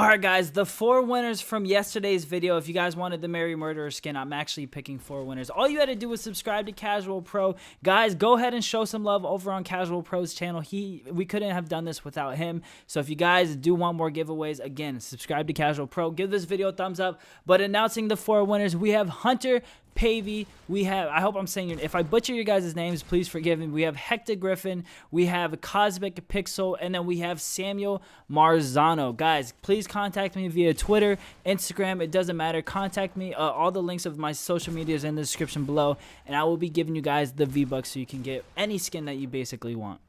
Alright guys, the 4 winners from yesterday's video. If you guys wanted the Merry Murderer skin, I'm actually picking 4 winners. All you had to do was subscribe to Casual Pro. Guys, go ahead and show some love over on Casual Pro's channel. We couldn't have done this without him. So if you guys do want more giveaways, again, subscribe to Casual Pro. Give this video a thumbs up. But announcing the 4 winners, we have Hunter Pavey, we have, I hope I'm saying your, if I butcher your guys' names, please forgive me. We have Hector Griffin, we have Cosmic Pixel, and then we have Samuel Marzano. Guys, please contact me via Twitter, Instagram, it doesn't matter. Contact me. All the links of my social media is in the description below, and I will be giving you guys the V-Bucks so you can get any skin that you basically want.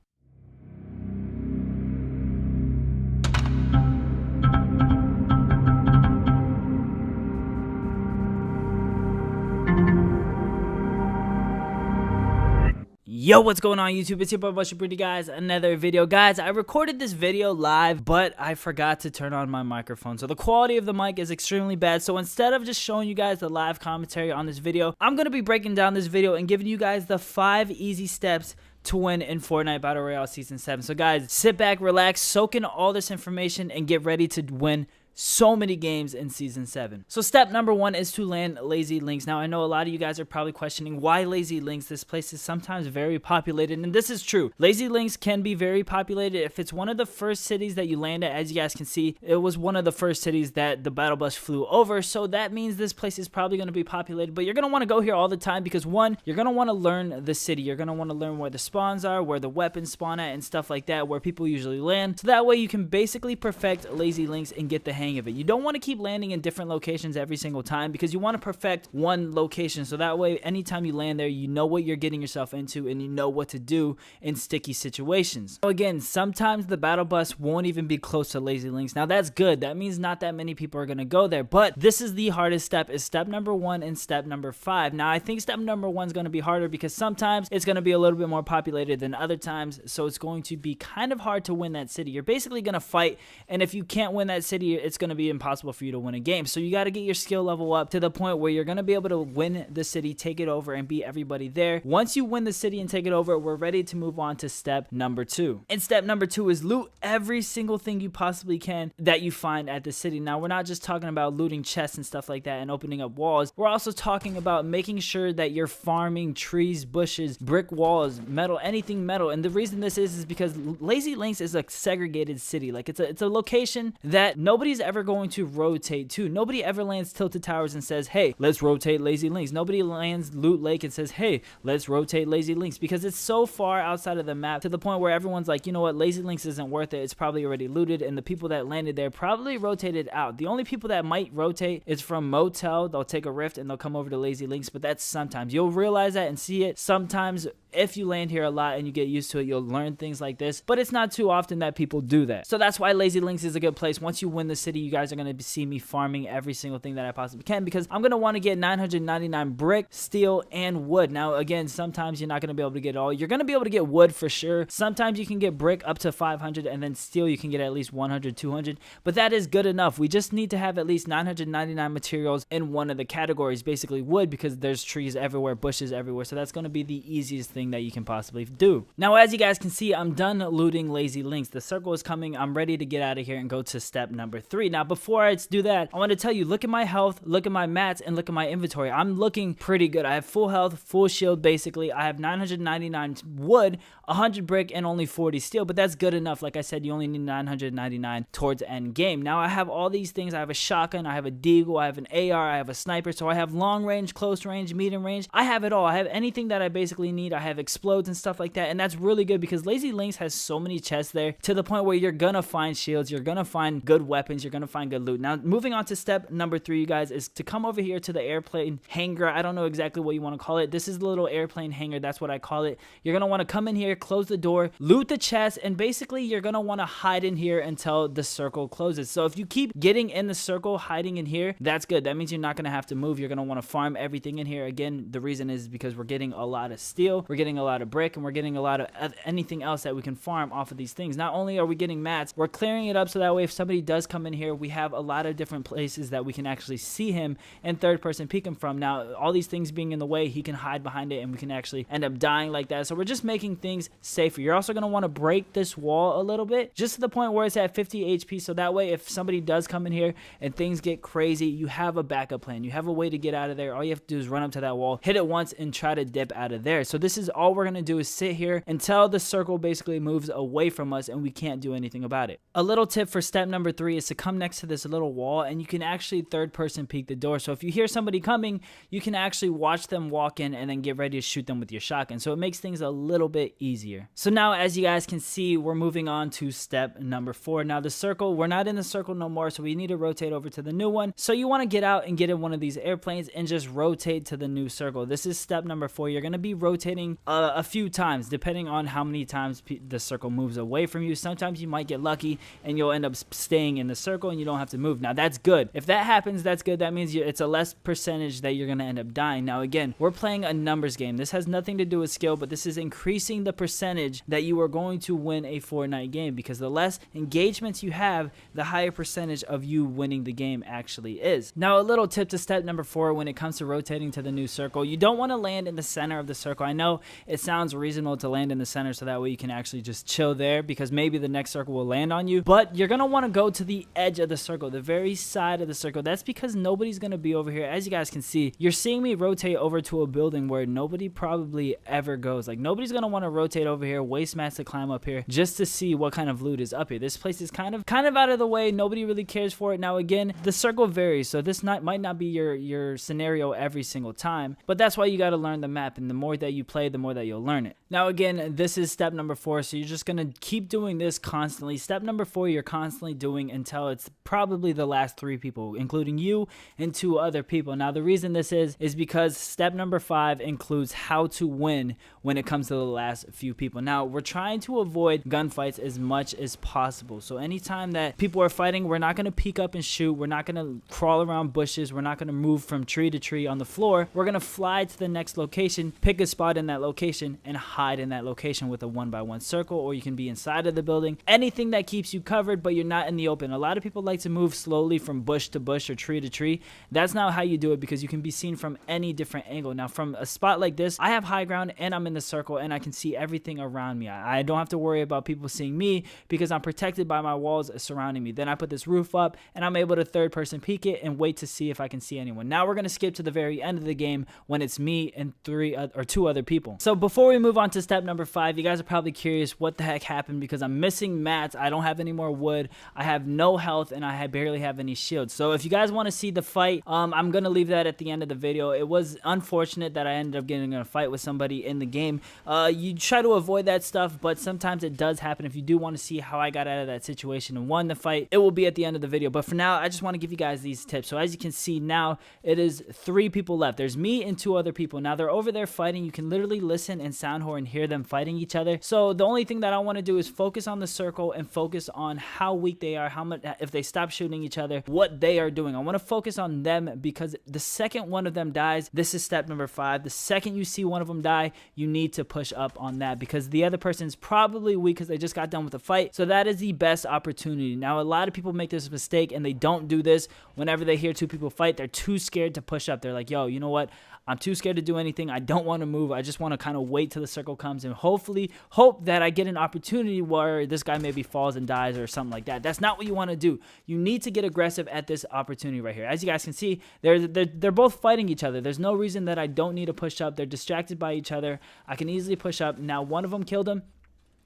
Yo, what's going on YouTube? It's your boy Bushy Pretty guys, another video. Guys, I recorded this video live, but I forgot to turn on my microphone. So the quality of the mic is extremely bad. So instead of just showing you guys the live commentary on this video, I'm going to be breaking down this video and giving you guys the 5 easy steps to win in Fortnite Battle Royale Season 7. So guys, sit back, relax, soak in all this information, and get ready to win so many games in Season 7. So step number 1 is to land Lazy Links. Now I know a lot of you guys are probably questioning why Lazy Links. This place is sometimes very populated, and this is true. Lazy Links can be very populated if it's one of the first cities that you land at. As you guys can see, it was one of the first cities that the battle bus flew over, so that means this place is probably going to be populated. But you're going to want to go here all the time because, one, you're going to want to learn the city. You're going to want to learn where the spawns are, where the weapons spawn at, and stuff like that, where people usually land, so that way you can basically perfect Lazy Links and get the hang of it. You don't want to keep landing in different locations every single time because you want to perfect one location, so that way anytime you land there, you know what you're getting yourself into and you know what to do in sticky situations. So again, sometimes the battle bus won't even be close to Lazy Links. Now that's good. That means not that many people are going to go there, but this is the hardest step, is step number 1 and step number 5. Now I think step number 1 is going to be harder because sometimes it's going to be a little bit more populated than other times, so it's going to be kind of hard to win that city. You're basically going to fight, and if you can't win that city, it's going to be impossible for you to win a game. So you got to get your skill level up to the point where you're going to be able to win the city, take it over, and beat everybody there. Once you win the city and take it over, we're ready to move on to step number 2. And step number 2 is loot every single thing you possibly can that you find at the city. Now we're not just talking about looting chests and stuff like that and opening up walls. We're also talking about making sure that you're farming trees, bushes, brick walls, metal, anything metal. And the reason this is because Lazy Links is a segregated city. Like it's a location that nobody's ever going to rotate to. Nobody ever lands Tilted Towers and says, hey, let's rotate Lazy Links. Nobody lands Loot Lake and says, hey, let's rotate Lazy Links, because it's so far outside of the map to the point where everyone's like, you know what, Lazy Links isn't worth it. It's probably already looted, and the people that landed there probably rotated out. The only people that might rotate is from Motel. They'll take a rift and they'll come over to Lazy Links, but that's sometimes. You'll realize that and see it sometimes. If you land here a lot and you get used to it, you'll learn things like this, but it's not too often that people do that. So that's why Lazy Links is a good place. Once you win the city, you guys are going to see me farming every single thing that I possibly can, because I'm going to want to get 999 brick, steel, and wood. Now, again, sometimes you're not going to be able to get it all. You're going to be able to get wood for sure. Sometimes you can get brick up to 500, and then steel you can get at least 100, 200, but that is good enough. We just need to have at least 999 materials in one of the categories, basically wood, because there's trees everywhere, bushes everywhere, so that's going to be the easiest thing that you can possibly do. Now, as you guys can see, I'm done looting Lazy Links. The circle is coming. I'm ready to get out of here and go to step number 3. Now, before I do that, I want to tell you, look at my health, look at my mats, and look at my inventory. I'm looking pretty good. I have full health, full shield, basically. I have 999 wood, 100 brick, and only 40 steel, but that's good enough. Like I said, you only need 999 towards end game. Now, I have all these things. I have a shotgun, I have a deagle, I have an AR, I have a sniper, so I have long range, close range, medium range. I have it all. I have anything that I basically need. I have explodes and stuff like that, and that's really good because Lazy Links has so many chests there to the point where you're gonna find shields, you're gonna find good weapons, you're gonna find good loot. Now, moving on to step number 3, you guys, is to come over here to the airplane hangar. I don't know exactly what you want to call it. This is the little airplane hangar. That's what I call it. You're gonna want to come in here, close the door, loot the chest, and basically you're gonna want to hide in here until the circle closes. So if you keep getting in the circle, hiding in here, that's good. That means you're not gonna have to move. You're gonna want to farm everything in here. Again, the reason is because we're getting a lot of steel, we're getting a lot of brick, and we're getting a lot of anything else that we can farm off of these things. Not only are we getting mats, we're clearing it up so that way if somebody does come in here, we have a lot of different places that we can actually see him and third person peek him from. Now, all these things being in the way, he can hide behind it and we can actually end up dying like that. So we're just making things safer. You're also going to want to break this wall a little bit, just to the point where it's at 50 HP, so that way if somebody does come in here and things get crazy, you have a backup plan. You have a way to get out of there. All you have to do is run up to that wall, hit it once, and try to dip out of there. So this is all we're going to do, is sit here until the circle basically moves away from us and we can't do anything about it. A little tip for step number 3 is to come next to this little wall, and you can actually third person peek the door. So if you hear somebody coming, you can actually watch them walk in and then get ready to shoot them with your shotgun. So it makes things a little bit easier. So now, as you guys can see, we're moving on to step number 4. Now the circle, we're not in the circle no more, so we need to rotate over to the new one. So you want to get out and get in one of these airplanes and just rotate to the new circle. This is step number 4. You're going to be rotating a few times depending on how many times the circle moves away from you. Sometimes you might get lucky and you'll end up staying in the circle and you don't have to move. Now that's good. If that happens, that's good. That means it's a less percentage that you're going to end up dying. Now again, we're playing a numbers game. This has nothing to do with skill, but this is increasing the percentage that you are going to win a Fortnite game, because the less engagements you have, the higher percentage of you winning the game actually is. Now a little tip to step number 4 when it comes to rotating to the new circle, you don't want to land in the center of the circle. I know it sounds reasonable to land in the center so that way you can actually just chill there, because maybe the next circle will land on you, but you're going to want to go to the edge of the circle, the very side of the circle. That's because nobody's going to be over here. As you guys can see, you're seeing me rotate over to a building where nobody probably ever goes. Like, nobody's going to want to rotate over here, waste mats to climb up here just to see what kind of loot is up here. This place is kind of out of the way. Nobody really cares for it. Now again, the circle varies, so this might not be your scenario every single time, but that's why you got to learn the map, and the more that you play, the more that you'll learn it. Now again, this is step number 4, so you're just going to keep doing this constantly. Step number 4 you're constantly doing until it's probably the last 3 people, including you and 2 other people. Now the reason this is because step number 5 includes how to win when it comes to the last few people. Now we're trying to avoid gunfights as much as possible, so anytime that people are fighting, we're not going to peek up and shoot. We're not going to crawl around bushes. We're not going to move from tree to tree on the floor. We're going to fly to the next location, pick a spot in that location, and hide in that location with a 1x1 circle, or you can be inside of the building. Anything that keeps you covered but you're not in the open. A lot of people like to move slowly from bush to bush or tree to tree. That's not how you do it, because you can be seen from any different angle. Now from a spot like this, I have high ground and I'm in the circle and I can see everything around me. I don't have to worry about people seeing me because I'm protected by my walls surrounding me. Then I put this roof up and I'm able to third person peek it and wait to see if I can see anyone. Now we're going to skip to the very end of the game when it's me and 2 other people. So before we move on to step number 5, you guys are probably curious what the heck happened, because I'm missing mats. I don't have any more wood. I have no health and I barely have any shields. So if you guys want to see the fight, I'm going to leave that at the end of the video. It was unfortunate that I ended up getting in a fight with somebody in the game. You try to avoid that stuff, but sometimes it does happen. If you do want to see how I got out of that situation and won the fight, it will be at the end of the video. But for now, I just want to give you guys these tips. So as you can see now, it is 3 people left. There's me and 2 other people. Now they're over there fighting. You can literally listen and sound horn and hear them fighting each other. So the only thing that I want to do is focus on the circle and focus on how weak they are, how much, if they stop shooting each other, what they are doing. I want to focus on them, because the second one of them dies, this is step number 5. The second you see one of them die, you need to push up on that, because the other person is probably weak because they just got done with the fight. So that is the best opportunity. Now a lot of people make this mistake and they don't do this. Whenever they hear 2 people fight, they're too scared to push up. They're like, yo, you know what? I'm too scared to do anything. I don't want to move. I just want to kind of wait till the circle comes and hopefully hope that I get an opportunity where this guy maybe falls and dies or something like that. That's not what you want to do. You need to get aggressive at this opportunity right here. As you guys can see, they're both fighting each other. There's no reason that I don't need to push up. They're distracted by each other. I can easily push up. Now one of them killed him.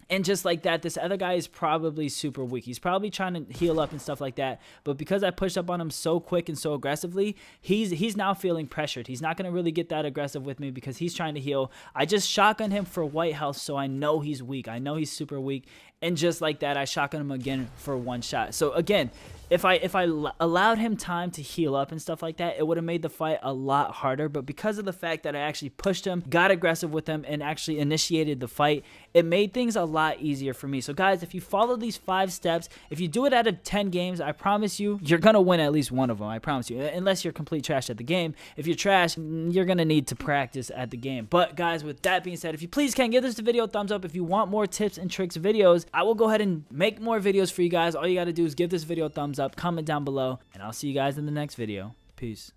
And just like that, this other guy is probably super weak. He's probably trying to heal up and stuff like that. But because I pushed up on him so quick and so aggressively, he's now feeling pressured. He's not going to really get that aggressive with me because he's trying to heal. I just shotgunned him for white health, so I know he's weak. I know he's super weak. and just like that, I shotgun him again for 1 shot. So again, if I allowed him time to heal up and stuff like that, it would have made the fight a lot harder. But because of the fact that I actually pushed him, got aggressive with him, and actually initiated the fight, it made things a lot easier for me. So guys, if you follow these 5 steps, if you do it out of 10 games, I promise you, you're gonna win at least one of them. I promise you, unless you're complete trash at the game. If you're trash, you're gonna need to practice at the game. But guys, with that being said, if you please can give this video a thumbs up. If you want more tips and tricks videos, I will go ahead and make more videos for you guys. All you gotta do is give this video a thumbs up, comment down below, and I'll see you guys in the next video. Peace.